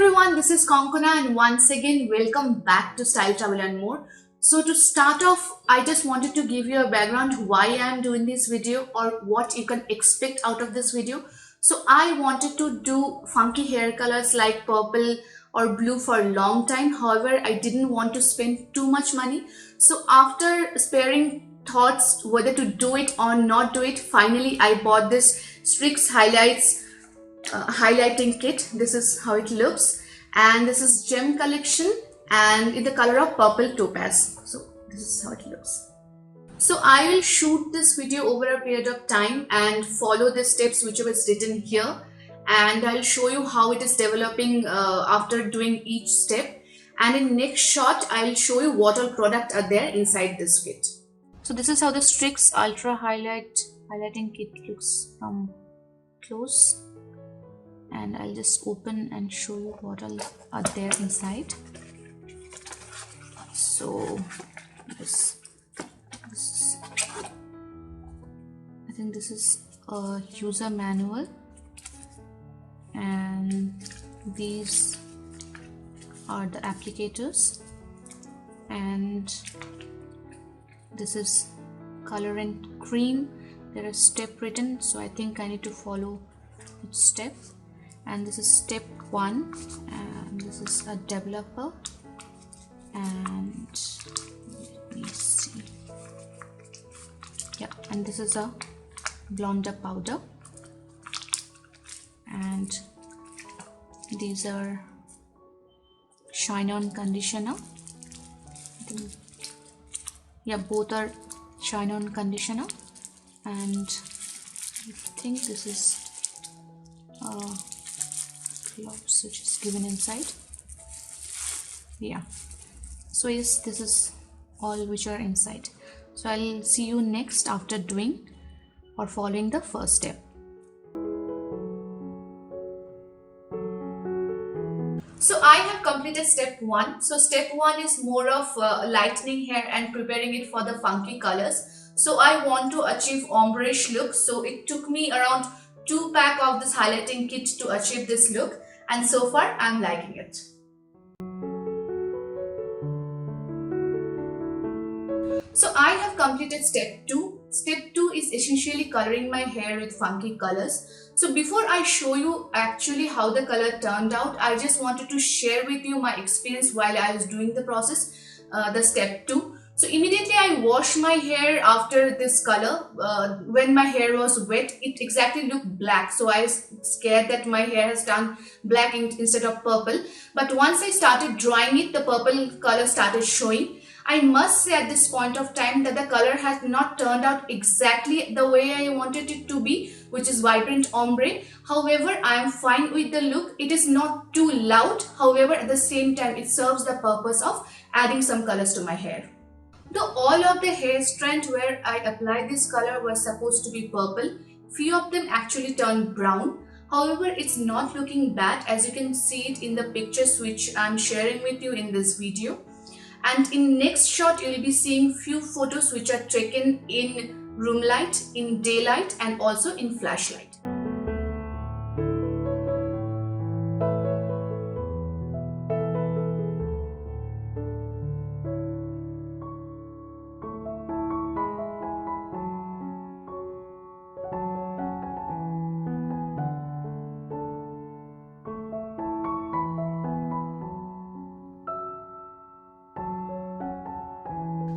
everyone, this is Konkona and once again welcome back to Style Travel and More. So to start off, I just wanted to give you a background why I am doing this video or what you can expect out of this video. So I wanted to do funky hair colors like purple or blue for a long time. However, I didn't want to spend too much money. So after sparing thoughts whether to do it or not do it, finally I bought this Streax Highlights highlighting kit. This is how it looks, and this is gem collection and in the color of purple topaz. So this is how it looks. So I will shoot this video over a period of time and follow the steps whichever is written here, and I'll show you how it is developing after doing each step, and in next shot I'll show you what all products are there inside this kit. So this is how the Streax highlighting kit looks from close, and I'll just open and show you what all are there inside. So this is, I think this is a user manual, and these are the applicators, and this is color and cream. There is step written, so I think I need to follow each step. And this is step 1, and this is a developer, and let me see, yeah, and this is a blonder powder, and these are shine on conditioner. I think, yeah, both are shine on conditioner, and I think this is gloves which is given inside. Yeah, so yes, this is all which are inside. So I'll see you next after doing or following the first step. So I have completed step 1. So step 1 is more of lightening hair and preparing it for the funky colors. So I want to achieve ombre-ish look, so it took me around 2 packs of this highlighting kit to achieve this look, and so far I'm liking it. So I have completed step 2. Step 2 is essentially coloring my hair with funky colors. So before I show you actually how the color turned out, I just wanted to share with you my experience while I was doing the process, the step 2. So immediately I washed my hair after this color. When my hair was wet, it exactly looked black. So I was scared that my hair has turned black instead of purple. But once I started drying it, the purple color started showing. I must say at this point of time that the color has not turned out exactly the way I wanted it to be, which is vibrant ombre. However, I am fine with the look. It is not too loud. However, at the same time, it serves the purpose of adding some colors to my hair. Though all of the hair strands where I applied this color were supposed to be purple, few of them actually turned brown. However, it's not looking bad, as you can see it in the pictures which I'm sharing with you in this video. And in next shot, you'll be seeing few photos which are taken in room light, in daylight, and also in flashlight.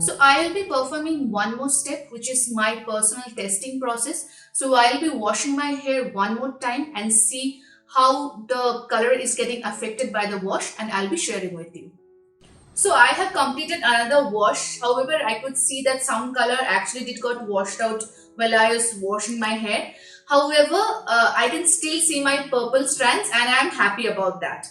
So I will be performing one more step, which is my personal testing process. So I will be washing my hair one more time and see how the color is getting affected by the wash, and I'll be sharing with you. So I have completed another wash. However, I could see that some color actually did got washed out while I was washing my hair. However, I can still see my purple strands, and I'm happy about that.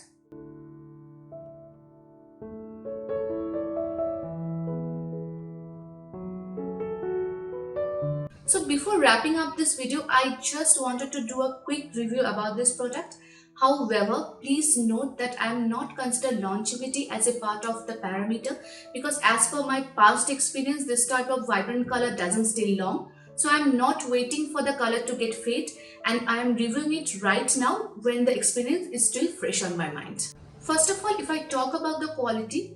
So before wrapping up this video, I just wanted to do a quick review about this product. However, please note that I am not considered longevity as a part of the parameter, because as per my past experience, this type of vibrant color doesn't stay long. So I'm not waiting for the color to get fade, and I am reviewing it right now when the experience is still fresh on my mind. First of all, if I talk about the quality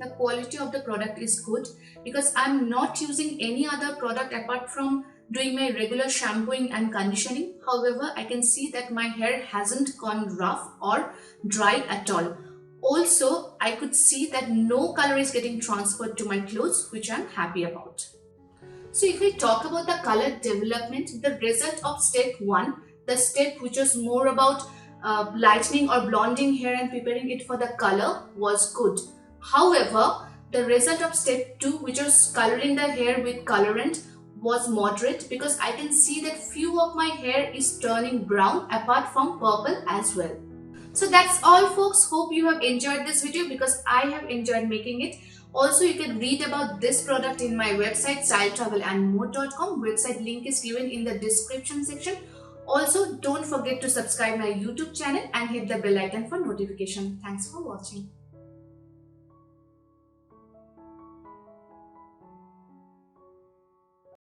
of the product is good because I'm not using any other product apart from doing my regular shampooing and conditioning. However, I can see that my hair hasn't gone rough or dry at all. Also, I could see that no color is getting transferred to my clothes, which I'm happy about. So if we talk about the color development, the result of step 1, the step which was more about lightening or blonding hair and preparing it for the color, was good. However, the result of step 2, which was coloring the hair with colorant, was moderate because I can see that few of my hair is turning brown apart from purple as well. So that's all folks. Hope you have enjoyed this video because I have enjoyed making it. Also, you can read about this product in my website styletravelandmore.com. Website link is given in the description section. Also, don't forget to subscribe my YouTube channel and hit the bell icon for notification. Thanks for watching.